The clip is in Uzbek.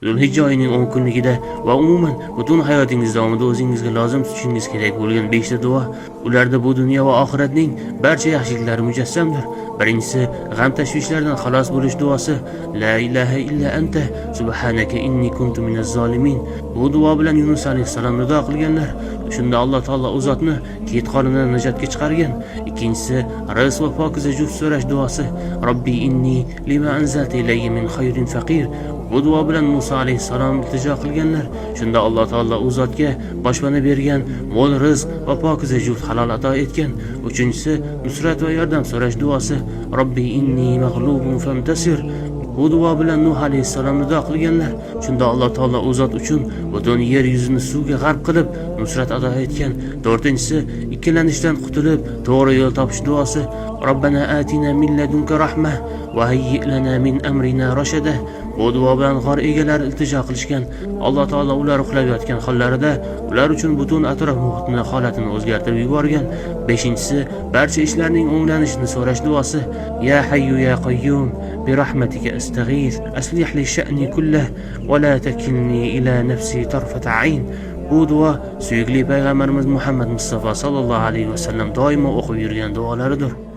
Zulhijja oyining 10 kunligida va umuman butun hayotingiz davomida o'zingizga lozim tutishingiz kerak bo'lgan 5 ta duo. Ularda bu dunyo va oxiratning barcha yaxshiliklari mujassamdir. Birinchisi, g'am tashvishlardan xalos bo'lish duosi. La ilaha illa anta subhanaka inni kuntu minaz zolimin. Bu duo bilan Yunus alayhisalom nido qilganlar. Shunda Alloh taolo u zotni kit qonidan najotga chiqargan. Ikkinchisi, rizq va pokiza juft so'rash duosi. Robbi inni lima anzalta ilayya min khayrin faqir. Bu duo bilan Musa alayhisalom iltijo qilganlar. Shunda Alloh taolo u zotga boshpana bergan, mo'l rizq va pokiza juft halol ato etgan. Uchinchisi, nusrat va yordam so'rash duosi. Robbi inni mag'lubun fantasir. Bu duo bilan Nuh alayhisalom nido qilganlar. Shunda Alloh taolo u zot uchun butun yer yuzini suvga g'arq qilib nusrat ato etgan. To'rtinchisi, ikkilanishdan qutulib to'g'ri yo'l topish duosi. Robbana atina min ladunka rahmah va hayyi lana min amrina rashada. Bu duo bilan g'or egalari iltijo qilishgan. Alloh taolo ular uxlab yotgan hollarida ular uchun butun atrof muhitni holatini o'zgartirib yuborgan. Beshinchisi, barcha ishlarning o'nglanishini so'rash duosi. Ya hayyu ya qayyum bi rahmatika astaghith aslih li sha'ni kullah va la takilni ila nafsi tarfata ayn. Bu duo suyukli payg'ambarimiz Muhammad Mustafa sallallohu alayhi vasallam doimo o'qib yurgan duolaridir.